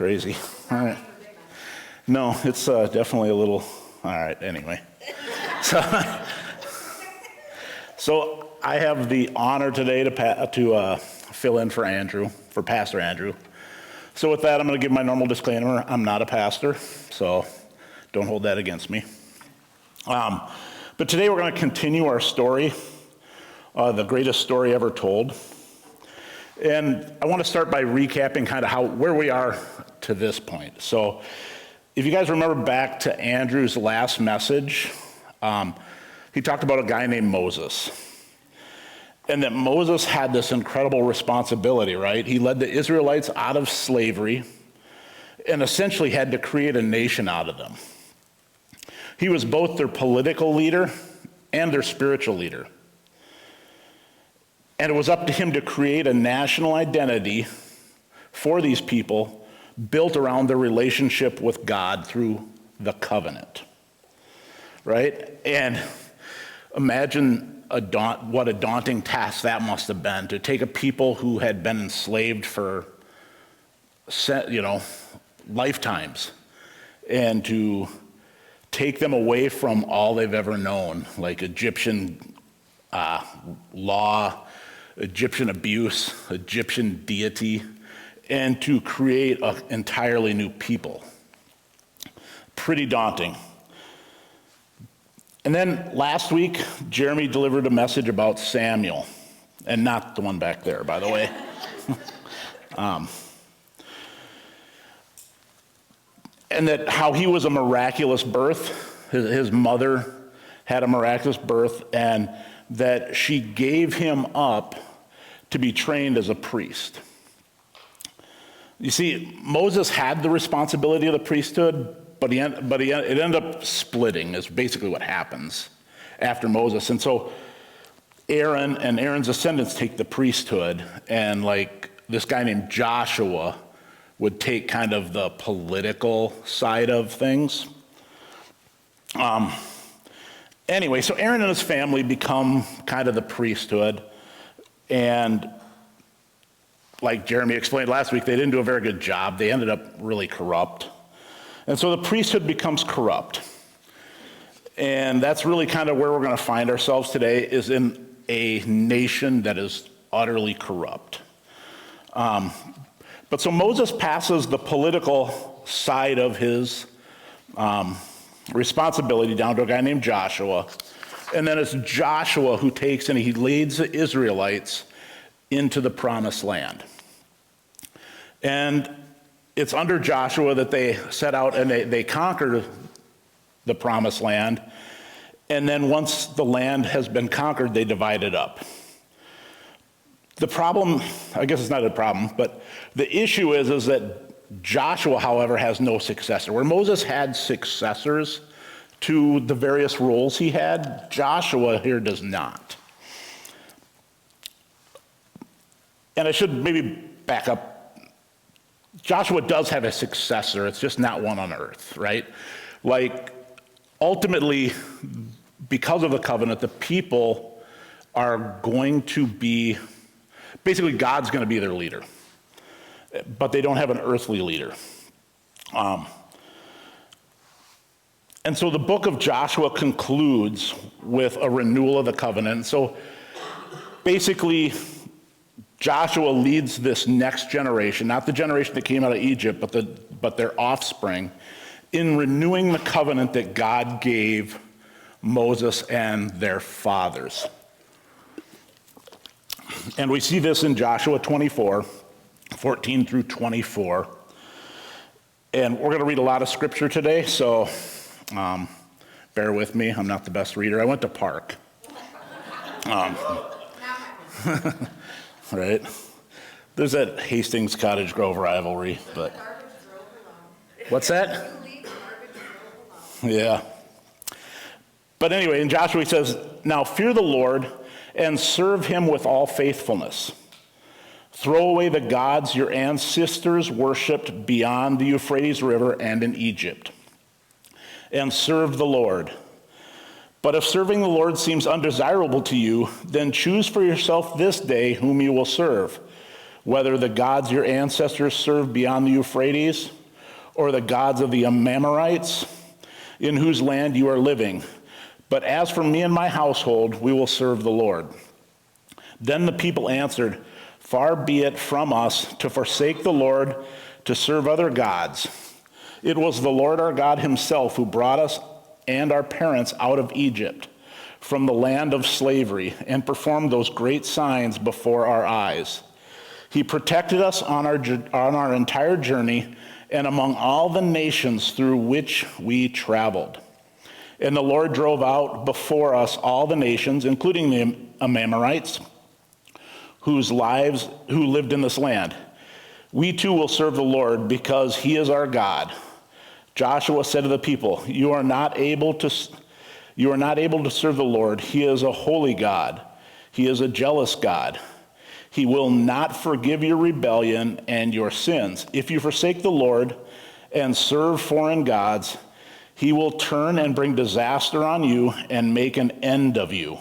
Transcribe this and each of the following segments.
crazy. All right. No, it's definitely a little, all right, anyway. So I have the honor today to fill in for Pastor Andrew. So with that, I'm going to give my normal disclaimer. I'm not a pastor, so don't hold that against me. But today we're going to continue our story, the greatest story ever told. And I want to start by recapping kind of where we are to this point. So if you guys remember back to Andrew's last message, he talked about a guy named Moses. And that Moses had this incredible responsibility, right? He led the Israelites out of slavery and essentially had to create a nation out of them. He was both their political leader and their spiritual leader. And it was up to him to create a national identity for these people built around their relationship with God through the covenant, right? And imagine what a daunting task that must have been, to take a people who had been enslaved for, lifetimes, and to take them away from all they've ever known, like Egyptian law, Egyptian abuse, Egyptian deity, and to create an entirely new people. Pretty daunting. And then last week, Jeremy delivered a message about Samuel, and not the one back there, by the way. And that how he was a miraculous birth. His mother had a miraculous birth, and that she gave him up to be trained as a priest. You see, Moses had the responsibility of the priesthood, but it ended up splitting, is basically what happens after Moses. And so Aaron and Aaron's descendants take the priesthood, and like this guy named Joshua would take kind of the political side of things. Anyway, so Aaron and his family become kind of the priesthood, and like Jeremy explained last week, they didn't do a very good job. They ended up really corrupt. And so the priesthood becomes corrupt. And that's really kind of where we're going to find ourselves today, is in a nation that is utterly corrupt. But so Moses passes the political side of his responsibility down to a guy named Joshua. And then it's Joshua who takes and he leads the Israelites into the promised land. And it's under Joshua that they set out and they conquer the promised land. And then once the land has been conquered, they divide it up. The problem, I guess it's not a problem, but the issue is that Joshua, however, has no successor. Where Moses had successors to the various roles he had, Joshua here does not. And I should maybe back up. Joshua does have a successor, it's just not one on earth, right? Like, ultimately, because of the covenant, the people are going to be, basically God's going to be their leader. But they don't have an earthly leader. And so the book of Joshua concludes with a renewal of the covenant. So basically, Joshua leads this next generation, not the generation that came out of Egypt, but their offspring, in renewing the covenant that God gave Moses and their fathers. And we see this in Joshua 24, 14 through 24. And we're going to read a lot of scripture today, so bear with me. I'm not the best reader. I went to Park. Right? There's that Hastings Cottage Grove rivalry, but what's that? Yeah. But anyway, in Joshua he says, "Now fear the Lord and serve him with all faithfulness. Throw away the gods your ancestors worshipped beyond the Euphrates River and in Egypt, and serve the Lord. But if serving the Lord seems undesirable to you, then choose for yourself this day whom you will serve, whether the gods your ancestors served beyond the Euphrates, or the gods of the Amorites, in whose land you are living. But as for me and my household, we will serve the Lord." Then the people answered, "Far be it from us to forsake the Lord to serve other gods. It was the Lord our God himself who brought us and our parents out of Egypt, from the land of slavery, and performed those great signs before our eyes. He protected us on our entire journey and among all the nations through which we traveled. And the Lord drove out before us all the nations, including the Amorites, who lived in this land. We too will serve the Lord because he is our God." Joshua said to the people, You are not able to serve the Lord. He is a holy God. He is a jealous God. He will not forgive your rebellion and your sins. If you forsake the Lord and serve foreign gods, he will turn and bring disaster on you and make an end of you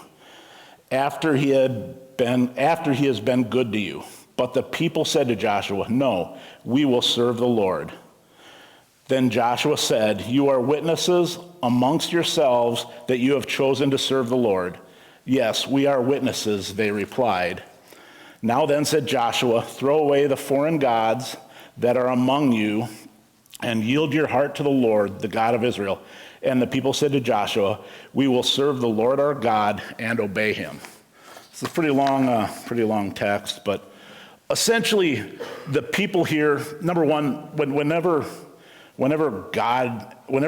after he has been good to you. But the people said to Joshua, "No, we will serve the Lord." Then Joshua said, "You are witnesses amongst yourselves that you have chosen to serve the Lord." "Yes, we are witnesses," they replied. "Now then," said Joshua, "throw away the foreign gods that are among you and yield your heart to the Lord, the God of Israel." And the people said to Joshua, "We will serve the Lord our God and obey him." It's a pretty long text, but essentially the people here, number one, whenever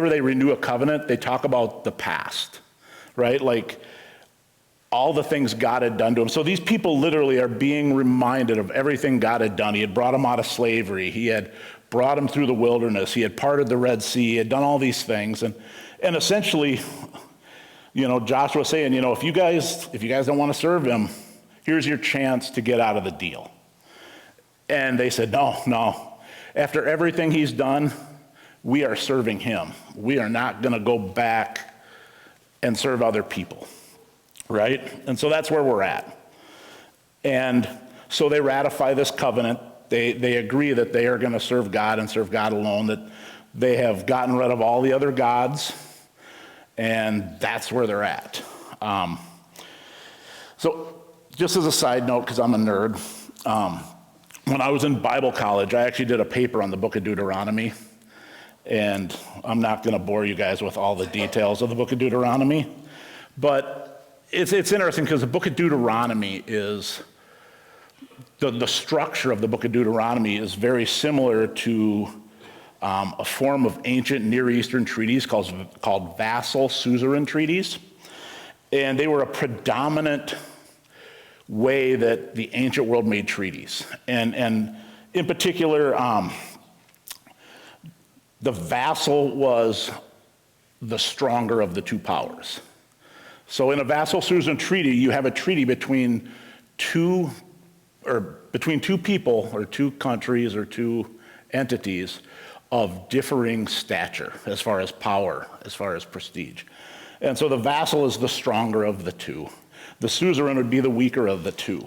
they renew a covenant, they talk about the past, right? Like all the things God had done to them. So these people literally are being reminded of everything God had done. He had brought them out of slavery. He had brought them through the wilderness. He had parted the Red Sea. He had done all these things. And essentially, Joshua saying, if you guys don't want to serve him, here's your chance to get out of the deal. And they said, no. After everything he's done, we are serving him. We are not going to go back and serve other people, right? And so that's where we're at. And so they ratify this covenant. They agree that they are going to serve God and serve God alone, that they have gotten rid of all the other gods, and that's where they're at. So just as a side note, because I'm a nerd, when I was in Bible college, I actually did a paper on the book of Deuteronomy. And I'm not going to bore you guys with all the details of the book of Deuteronomy. But it's interesting because the book of Deuteronomy is, the structure of the book of Deuteronomy is very similar to a form of ancient Near Eastern treaties called vassal suzerain treaties. And they were a predominant way that the ancient world made treaties. And in particular, the vassal was the stronger of the two powers. So in a vassal suzerain treaty, you have a treaty between two people or two countries or two entities of differing stature as far as power, as far as prestige. And so the vassal is the stronger of the two. The suzerain would be the weaker of the two.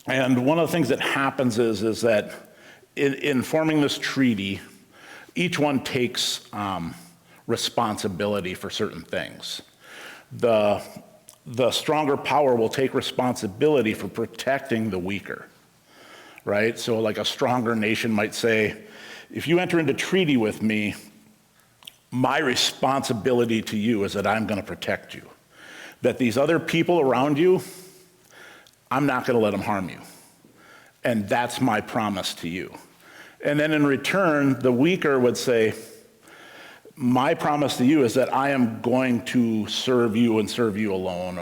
And one of the things that happens is that in forming this treaty, each one takes responsibility for certain things. The stronger power will take responsibility for protecting the weaker, right? So like a stronger nation might say, if you enter into treaty with me, my responsibility to you is that I'm going to protect you. That these other people around you, I'm not going to let them harm you. And that's my promise to you. And then in return, the weaker would say, my promise to you is that I am going to serve you and serve you alone,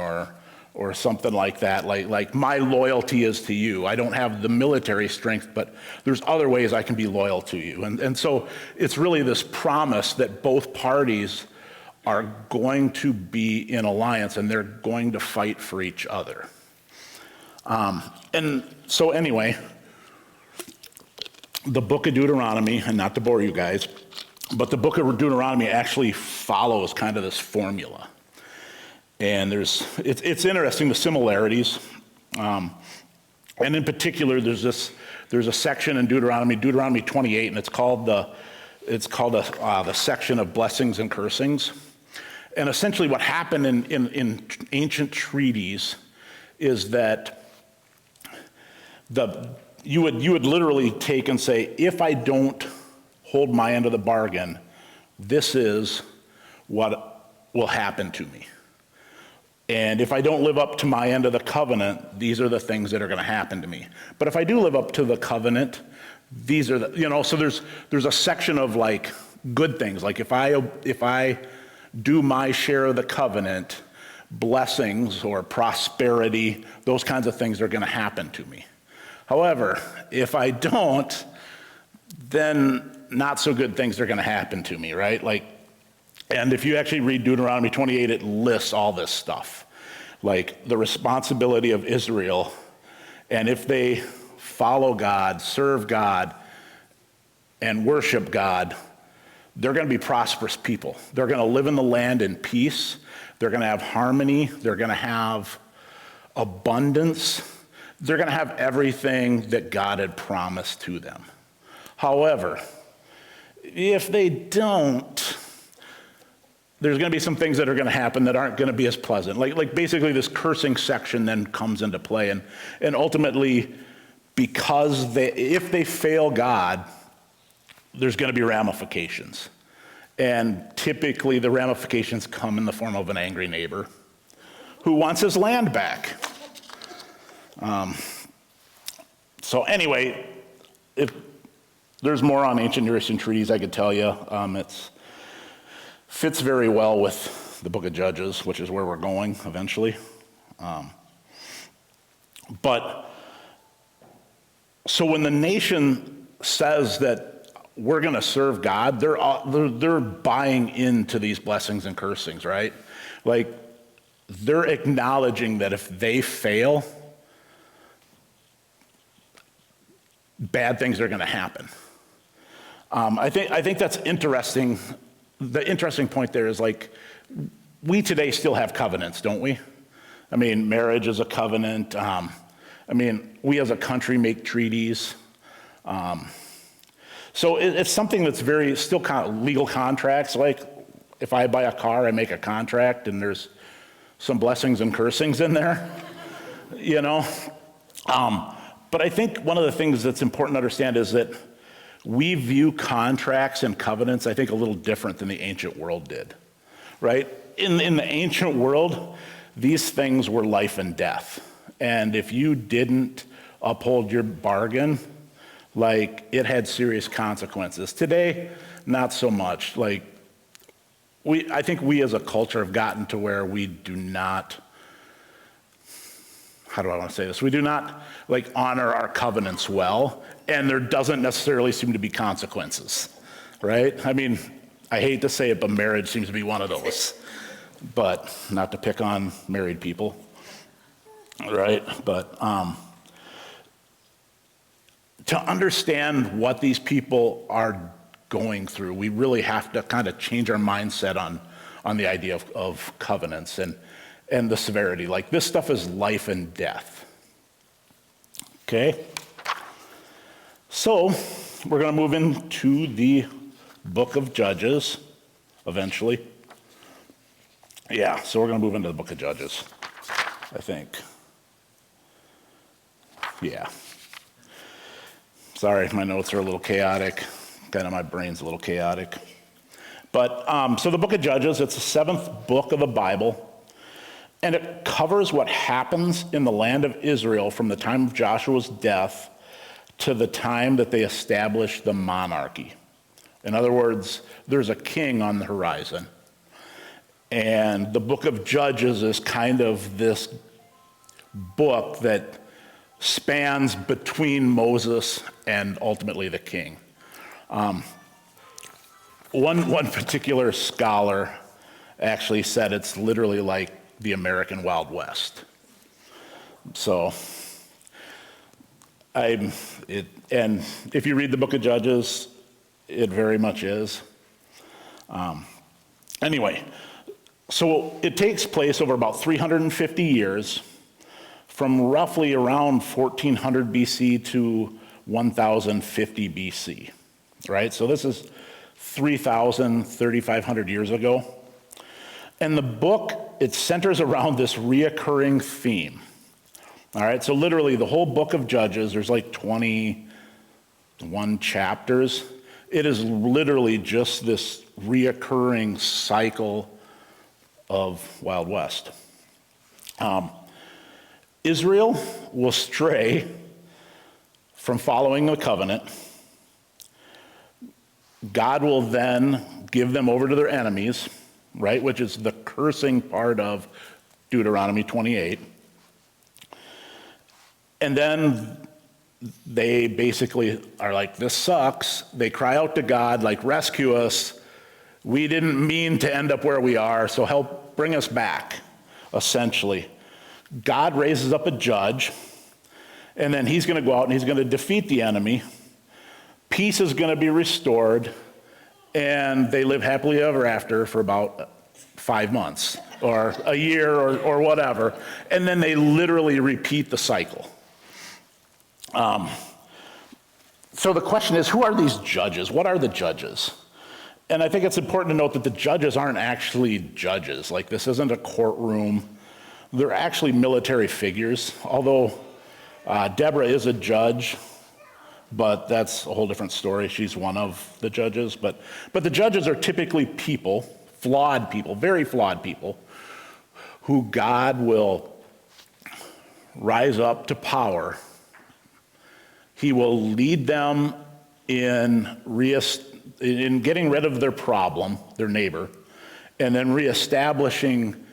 or something like that. Like my loyalty is to you. I don't have the military strength, but there's other ways I can be loyal to you. And so it's really this promise that both parties are going to be in alliance and they're going to fight for each other. And so anyway, the book of Deuteronomy, and not to bore you guys, but the book of Deuteronomy actually follows kind of this formula. And it's interesting, the similarities. And in particular, there's a section in Deuteronomy 28, and it's called the section of blessings and cursings. And essentially what happened in ancient treaties is that you would literally take and say, if I don't hold my end of the bargain, this is what will happen to me. And if I don't live up to my end of the covenant, these are the things that are going to happen to me. But if I do live up to the covenant, these are so there's a section of like good things. Like if I do my share of the covenant, blessings or prosperity, those kinds of things are going to happen to me. However, if I don't, then not so good things are going to happen to me, right? And if you actually read Deuteronomy 28, it lists all this stuff, like the responsibility of Israel. And if they follow God, serve God, and worship God, they're going to be prosperous people. They're going to live in the land in peace. They're going to have harmony. They're going to have abundance. They're going to have everything that God had promised to them. However, if they don't, there's going to be some things that are going to happen that aren't going to be as pleasant. Like basically this cursing section then comes into play. And ultimately, because if they fail God, there's going to be ramifications. And typically the ramifications come in the form of an angry neighbor who wants his land back. So anyway, if there's more on ancient Near Eastern treaties I could tell you. It fits very well with the book of Judges, which is where we're going eventually. But so when the nation says that we're going to serve God, they're buying into these blessings and cursings, right? Like they're acknowledging that if they fail, bad things are going to happen. I think that's interesting. The interesting point there is like we today still have covenants, don't we? I mean, marriage is a covenant. We as a country make treaties. So it's something that's still kind of legal contracts. Like if I buy a car, I make a contract, and there's some blessings and cursings in there, But I think one of the things that's important to understand is that we view contracts and covenants, I think, a little different than the ancient world did, right? In the ancient world, these things were life and death. And if you didn't uphold your bargain, it had serious consequences. Today, not so much. I think we as a culture have gotten to where we do not, how do I want to say this? We do not honor our covenants well, and there doesn't necessarily seem to be consequences, right? I mean, I hate to say it, but marriage seems to be one of those. But not to pick on married people, right? But to understand what these people are going through, we really have to kind of change our mindset on the idea of covenants and the severity. This stuff is life and death. Okay? So, we're going to move into the book of Judges eventually. Yeah, so we're going to move into the book of Judges, I think. Yeah. Sorry, my notes are a little chaotic. Kind of my brain's a little chaotic. But, so the book of Judges, it's the 7th book of the Bible. And it covers what happens in the land of Israel from the time of Joshua's death to the time that they established the monarchy. In other words, there's a king on the horizon. And the book of Judges is kind of this book that spans between Moses and ultimately the king. One particular scholar actually said it's literally like the American Wild West. So, and if you read the book of Judges, it very much is. Anyway, so it takes place over about 350 years from roughly around 1400 BC to 1050 BC, right? So this is 3,500 years ago. And the book, it centers around this reoccurring theme. All right, so literally the whole book of Judges, there's like 21 chapters. It is literally just this reoccurring cycle of Wild West. Israel will stray from following the covenant. God will then give them over to their enemies, right, which is the cursing part of Deuteronomy 28. And then they basically are like, this sucks. They cry out to God, like, rescue us. We didn't mean to end up where we are, so help bring us back, essentially. God raises up a judge, and then he's going to go out and he's going to defeat the enemy. Peace is going to be restored, and they live happily ever after for about 5 months or a year or whatever. And then they literally repeat the cycle. So the question is, who are these judges? What are the judges? And I think it's important to note that the judges aren't actually judges. Like, this isn't a courtroom. They're actually military figures, although Deborah is a judge, but that's a whole different story. She's one of the judges. But the judges are typically people, flawed people, very flawed people, who God will rise up to power. He will lead them in getting rid of their problem, their neighbor, and then reestablishing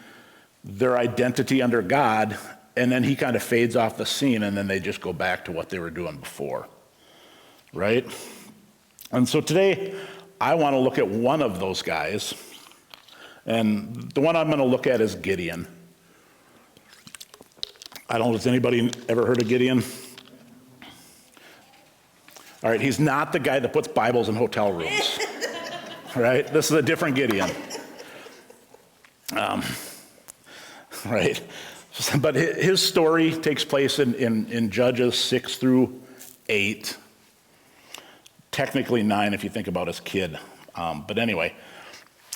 their identity under God, and then he kind of fades off the scene, and then they just go back to what they were doing before, right? And so today, I want to look at one of those guys, and the one I'm going to look at is Gideon. I don't know, has anybody ever heard of Gideon? All right, he's not the guy that puts Bibles in hotel rooms, right? This is a different Gideon. Right? But his story takes place in Judges 6 through 8. Technically 9 if you think about his kid. But anyway,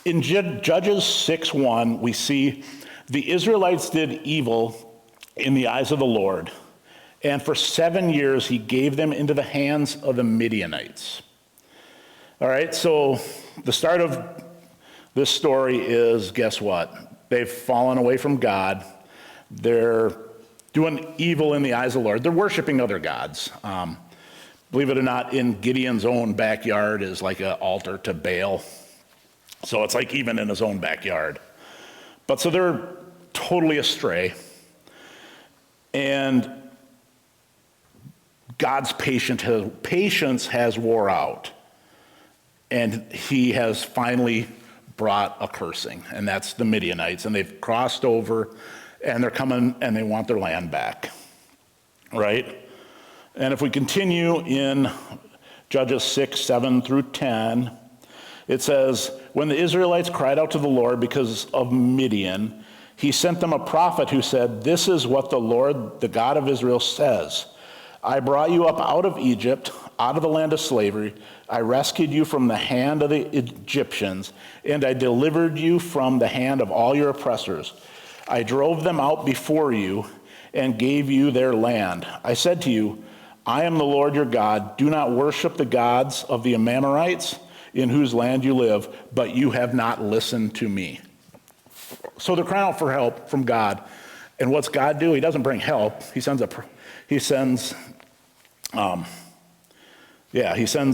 in Judges 6:1, we see the Israelites did evil in the eyes of the Lord, and for 7 years he gave them into the hands of the Midianites. All right, so the start of this story is, guess what? They've fallen away from God. They're doing evil in the eyes of the Lord. They're worshiping other gods. Believe it or not, in Gideon's own backyard is like an altar to Baal. So it's like even in his own backyard. But so they're totally astray. And God's patience has wore out. And he has finally brought a cursing, and that's the Midianites, and they've crossed over, and they're coming, and they want their land back, right? And if we continue in Judges 6, 7 through 10, it says, when the Israelites cried out to the Lord because of Midian, he sent them a prophet who said, this is what the Lord, the God of Israel, says. I brought you up out of Egypt, out of the land of slavery. I rescued you from the hand of the Egyptians, and I delivered you from the hand of all your oppressors. I drove them out before you and gave you their land. I said to you, I am the Lord your God. Do not worship the gods of the Amorites in whose land you live, but you have not listened to me. So they're crying out for help from God. And what's God do? He doesn't bring help. He sends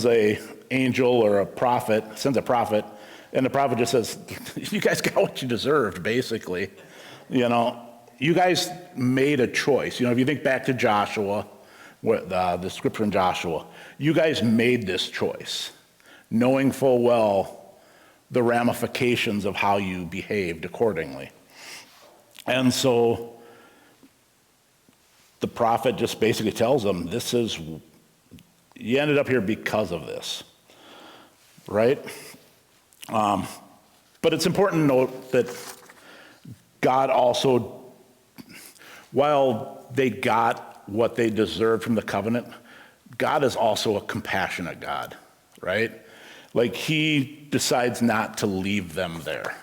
a angel or a prophet, sends a prophet, and the prophet just says, you guys got what you deserved, basically. You know, you guys made a choice. You know, if you think back to Joshua, the scripture in Joshua, you guys made this choice, knowing full well the ramifications of how you behaved accordingly. And so the prophet just basically tells them, you ended up here because of this, right? But it's important to note that God also while they got what they deserved from the covenant, God is also a compassionate God, right? Like he decides not to leave them there,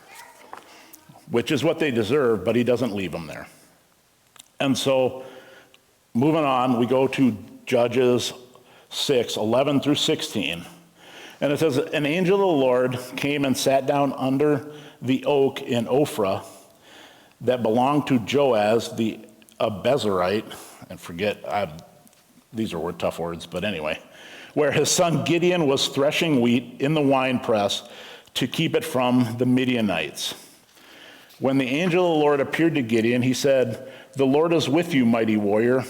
which is what they deserve, but he doesn't leave them there. And so moving on, we go to Judges 6:11 through 16. And it says, an angel of the Lord came and sat down under the oak in Ophrah that belonged to Joaz the Abezerite, and these are tough words, but anyway, where his son Gideon was threshing wheat in the winepress to keep it from the Midianites. When the angel of the Lord appeared to Gideon, he said, "The Lord is with you, mighty warrior."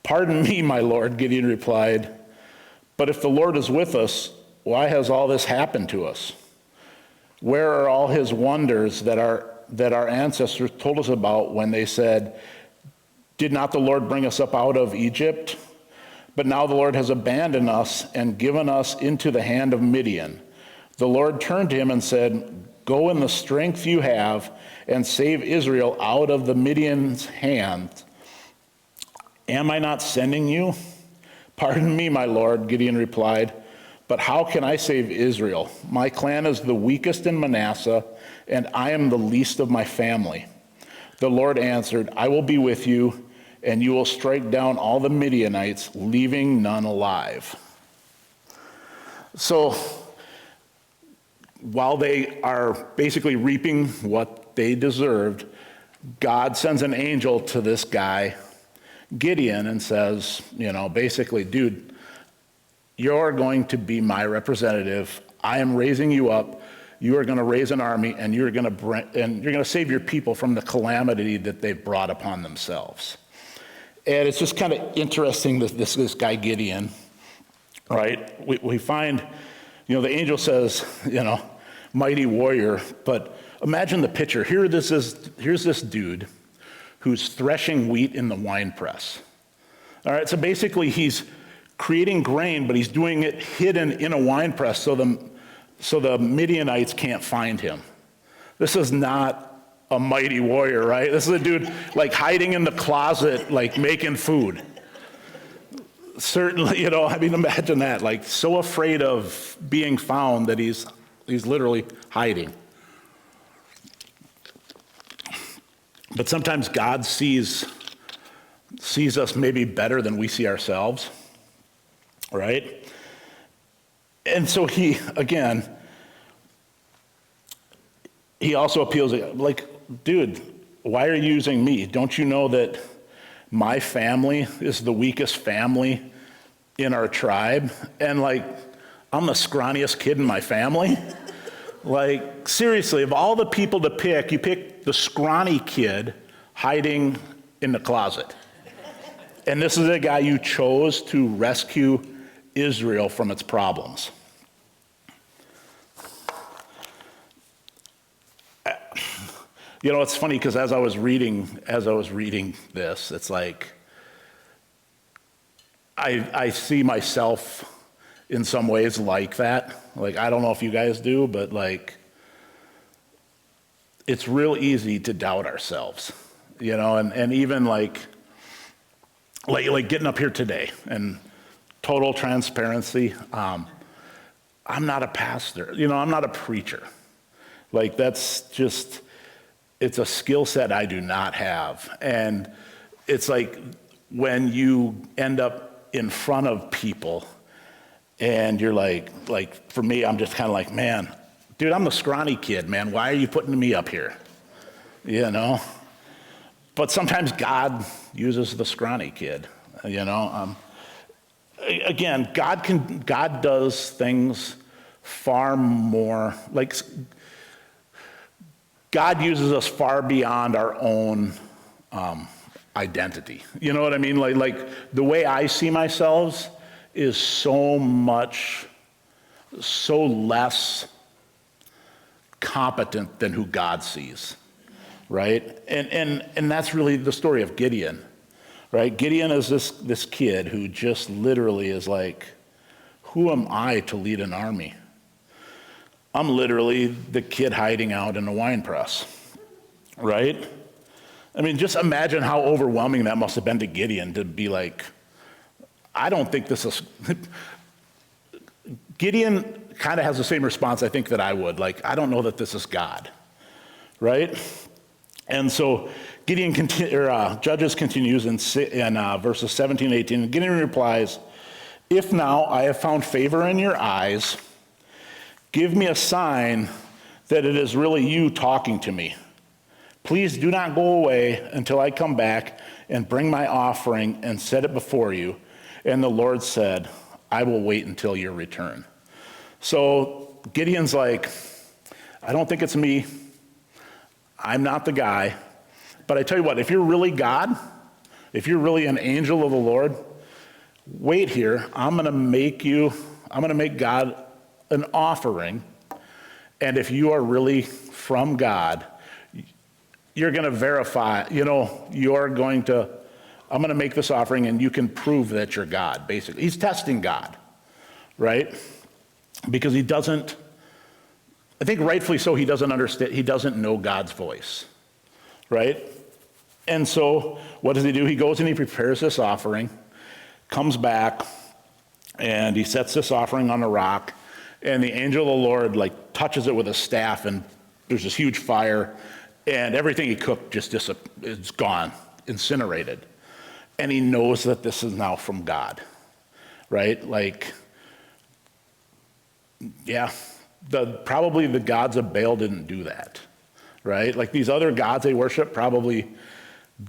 "Pardon me, my Lord," Gideon replied, "but if the Lord is with us, why has all this happened to us? Where are all his wonders that our ancestors told us about when they said, 'Did not the Lord bring us up out of Egypt?' But now the Lord has abandoned us and given us into the hand of Midian." The Lord turned to him and said, "Go in the strength you have and save Israel out of the Midian's hand. Am I not sending you?" "Pardon me, my Lord," Gideon replied, "but how can I save Israel? My clan is the weakest in Manasseh, and I am the least of my family." The Lord answered, "I will be with you, and you will strike down all the Midianites, leaving none alive." So while they are basically reaping what they deserved, God sends an angel to this guy, Gideon, and says, basically, dude, you're going to be my representative. I am raising you up. You are going to raise an army, and you're going to save your people from the calamity that they've brought upon themselves. And it's just kind of interesting that this guy Gideon, right? We find, the angel says, mighty warrior, but imagine the picture. Here's this dude who's threshing wheat in the winepress. All right, so basically he's creating grain, but he's doing it hidden in a winepress so the Midianites can't find him. This is not a mighty warrior, right? This is a dude like hiding in the closet, like making food. Certainly, imagine that, like so afraid of being found that he's literally hiding. But sometimes God sees us maybe better than we see ourselves, right? And so he also appeals, like, dude, why are you using me? Don't you know that my family is the weakest family in our tribe? And like, I'm the scrawniest kid in my family? Like, seriously, of all the people to pick, you pick the scrawny kid hiding in the closet. And this is a guy you chose to rescue Israel from its problems. It's funny because as I was reading this, it's like I see myself in some ways like that. Like, I don't know if you guys do, but like, it's real easy to doubt ourselves, and even like getting up here today and total transparency. I'm not a pastor, I'm not a preacher. Like, that's just, it's a skill set I do not have. And it's like when you end up in front of people and you're like for me, I'm just kind of like, man, dude, I'm the scrawny kid, man. Why are you putting me up here? But sometimes God uses the scrawny kid, Again, God does things far more, like, God uses us far beyond our own identity. You know what I mean? Like the way I see myself is so less competent than who God sees, right? And that's really the story of Gideon, right? Gideon is this kid who just literally is like, who am I to lead an army? I'm literally the kid hiding out in a wine press, right? I mean, just imagine how overwhelming that must have been to Gideon to be like, I don't think this is. Gideon kind of has the same response, I think, that I would. Like, I don't know that this is God, right? And so Judges continues in verses 17 and 18. And Gideon replies, "If now I have found favor in your eyes, give me a sign that it is really you talking to me. Please do not go away until I come back and bring my offering and set it before you." And the Lord said, "I will wait until your return." So Gideon's like, I don't think it's me. I'm not the guy. But I tell you what, if you're really God, if you're really an angel of the Lord, wait here. I'm going to make God an offering. And if you are really from God, you're going to verify, I'm going to make this offering and you can prove that you're God, basically. He's testing God, right? Because he doesn't, I think rightfully so, he doesn't understand, he doesn't know God's voice, right? And so what does he do? He goes and he prepares this offering, comes back, and he sets this offering on a rock, and the angel of the Lord touches it with a staff, and there's this huge fire, and everything he cooked just is gone, incinerated. And he knows that this is now from God, right? Probably the gods of Baal didn't do that, right? Like these other gods they worship probably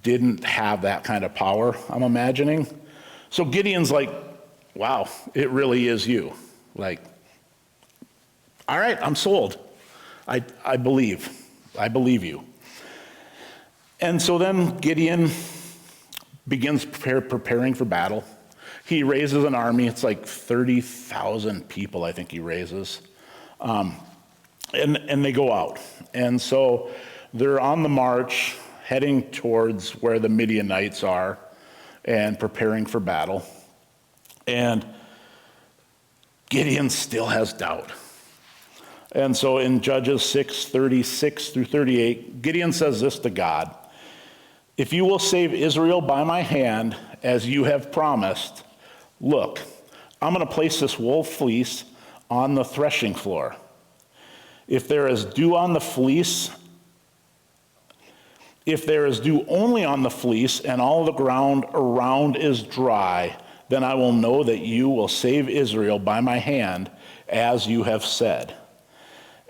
didn't have that kind of power, I'm imagining. So Gideon's like, wow, it really is you. Like, all right, I'm sold. I believe you. And so then Gideon begins preparing for battle. He raises an army. It's like 30,000 people, I think he raises. And they go out. And so they're on the march, heading towards where the Midianites are and preparing for battle. And Gideon still has doubt. And so in Judges 6:36 through 38, Gideon says this to God: "If you will save Israel by my hand, as you have promised, look, I'm going to place this wool fleece on the threshing floor. If there is dew only on the fleece and all the ground around is dry, then I will know that you will save Israel by my hand, as you have said."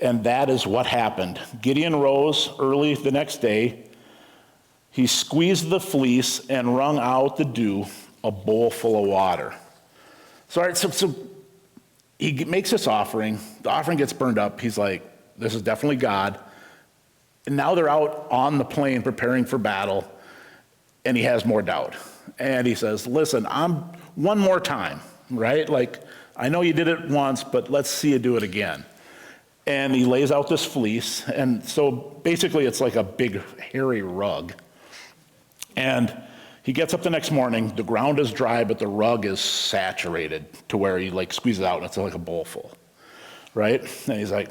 And that is what happened. Gideon rose early the next day. He squeezed the fleece and wrung out the dew, a bowl full of water. So he makes this offering. The offering gets burned up. He's like, this is definitely God. And now they're out on the plain preparing for battle, and he has more doubt. And he says, listen, I'm one more time, right? Like, I know you did it once, but let's see you do it again. And he lays out this fleece, and so basically it's like a big hairy rug. And he gets up the next morning, the ground is dry, but the rug is saturated to where he squeezes it out and it's like a bowl full, right? And he's like,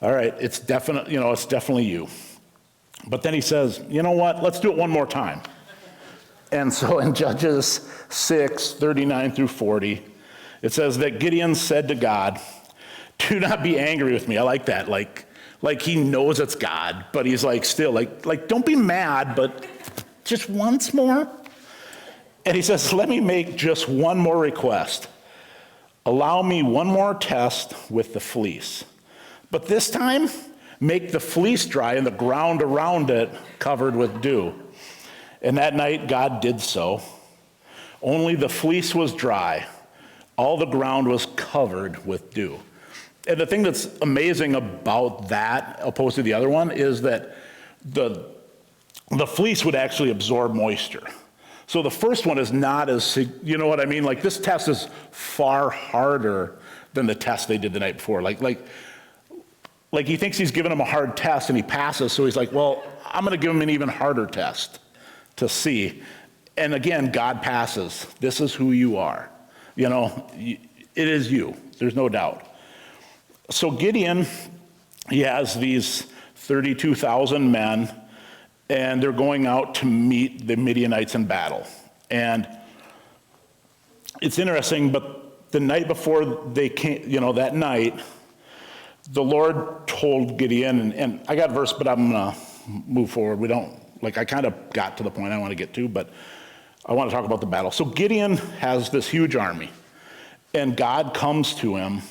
all right, it's definitely you. But then he says, you know what, let's do it one more time. And so in Judges 6:39 through 40, it says that Gideon said to God, "Do not be angry with me." I like that. Like he knows it's God, but he's still don't be mad, but just once more. And he says, let me make just one more request. Allow me one more test with the fleece. But this time, make the fleece dry and the ground around it covered with dew. And that night, God did so. Only the fleece was dry. All the ground was covered with dew. And the thing that's amazing about that, opposed to the other one, is that the fleece would actually absorb moisture. So the first one is not as, you know what I mean? This test is far harder than the test they did the night before. Like he thinks he's giving him a hard test and he passes, so he's like, well, I'm going to give him an even harder test to see. And again, God passes. This is who you are. It is you. There's no doubt. So Gideon, he has these 32,000 men, and they're going out to meet the Midianites in battle. And it's interesting, but the night before they came, that night, the Lord told Gideon, and I got a verse, but I'm going to move forward. I kind of got to the point I want to get to, but I want to talk about the battle. So Gideon has this huge army, and God comes to him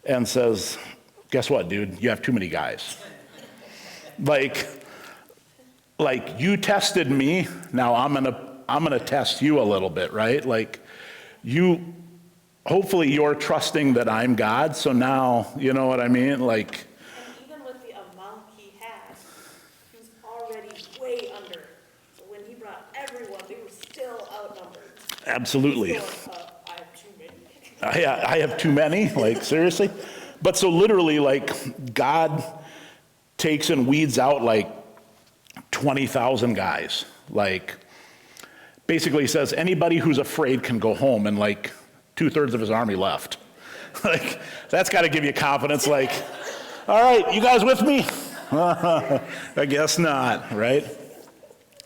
and says, guess what, dude? You have too many guys. Like you tested me, now I'm gonna test you a little bit, right? Hopefully you're trusting that I'm God, so now, you know what I mean? And even with the amount he had, he was already way under. So when he brought everyone, they were still outnumbered. Absolutely. I have too many. I have too many, seriously? But so literally, God takes and weeds out 20,000 guys. Basically says anybody who's afraid can go home, and 2/3 of his army left. That's got to give you confidence. All right, you guys with me? I guess not, right?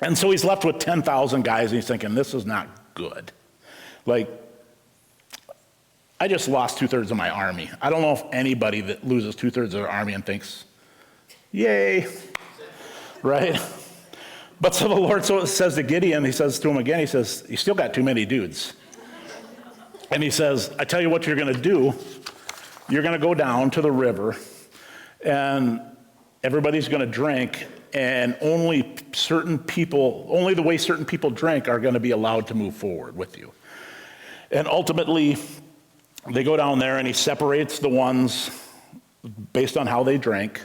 And so he's left with 10,000 guys, and he's thinking, this is not good. I just lost 2/3 of my army. I don't know if anybody that loses 2/3 of their army and thinks, yay, right? But so the Lord says to Gideon, he says to him again, he says, you still got too many dudes. And he says, I tell you what you're going to do. You're going to go down to the river, and everybody's going to drink, and only the way certain people drink are going to be allowed to move forward with you. And ultimately, they go down there, and he separates the ones based on how they drink,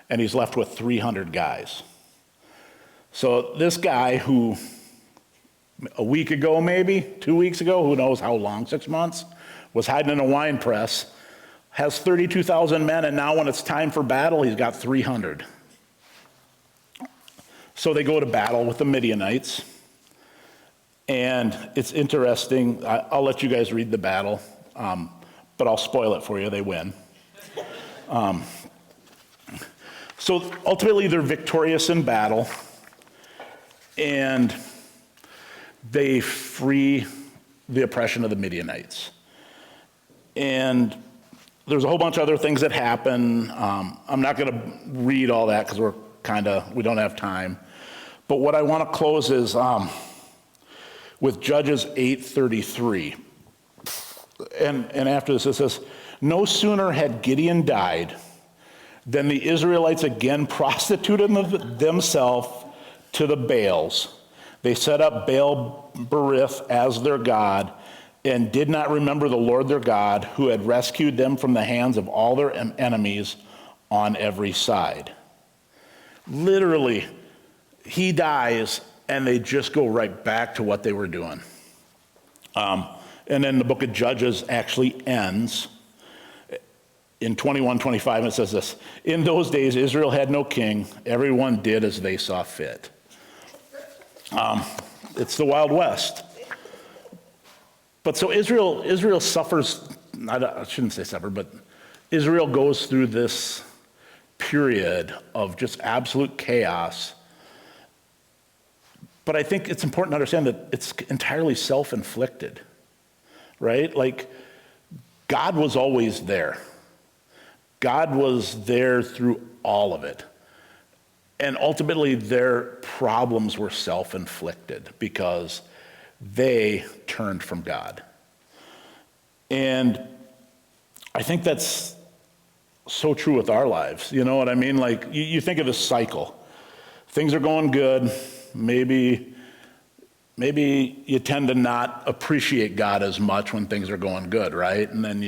and he's left with 300 guys. So this guy who a week ago, maybe 2 weeks ago, who knows how long, 6 months, was hiding in a wine press, has 32,000 men, and now when it's time for battle, he's got 300. So they go to battle with the Midianites, and it's interesting. I'll let you guys read the battle, but I'll spoil it for you. They win. So ultimately, they're victorious in battle, and they free the oppression of the Midianites. And there's a whole bunch of other things that happen. I'm not going to read all that because we don't have time. But what I want to close is with Judges 8:33. And after this, it says, no sooner had Gideon died than the Israelites again prostituted themselves to the Baals. They set up Baal-berith as their god and did not remember the Lord their God, who had rescued them from the hands of all their enemies on every side. Literally, he dies, and they just go right back to what they were doing. And then the book of Judges actually ends in 21:25, it says this: in those days, Israel had no king. Everyone did as they saw fit. It's the Wild West. But so Israel suffers, I shouldn't say suffer, but Israel goes through this period of just absolute chaos. But I think it's important to understand that it's entirely self-inflicted, right? God was always there. God was there through all of it. And ultimately, their problems were self-inflicted because they turned from God. And I think that's so true with our lives. You know what I mean? You think of this cycle. Things are going good. Maybe you tend to not appreciate God as much when things are going good, right? And then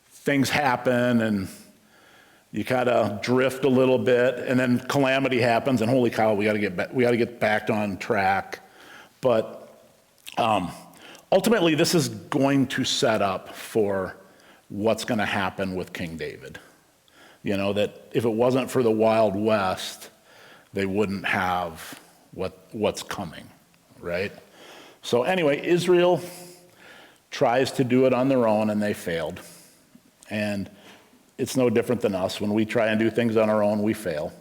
things happen, and you kind of drift a little bit, and then calamity happens, and holy cow, we got to get back on track. But ultimately, this is going to set up for what's going to happen with King David. You know, that if it wasn't for the Wild West, they wouldn't have what's coming, right? So anyway, Israel tries to do it on their own, and they failed. And it's no different than us. When we try and do things on our own, we fail.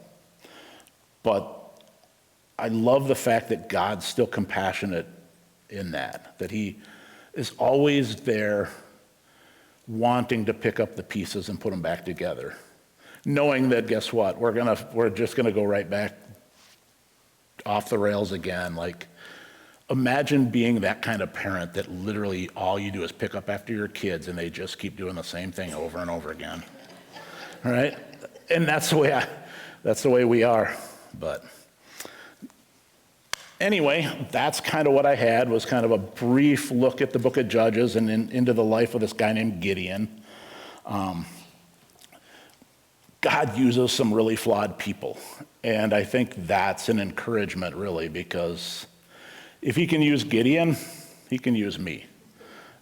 But I love the fact that God's still compassionate in that he is always there wanting to pick up the pieces and put them back together. Knowing that, guess what, we're just gonna go right back off the rails again. Like, imagine being that kind of parent that literally all you do is pick up after your kids and they just keep doing the same thing over and over again. All right? And that's the way we are. But anyway, that's kind of what I had, was kind of a brief look at the book of Judges and into the life of this guy named Gideon. God uses some really flawed people. And I think that's an encouragement, really, because if he can use Gideon, he can use me.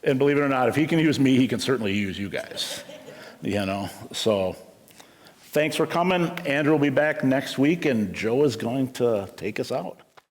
And believe it or not, if he can use me, he can certainly use you guys. So thanks for coming. Andrew will be back next week, and Joe is going to take us out.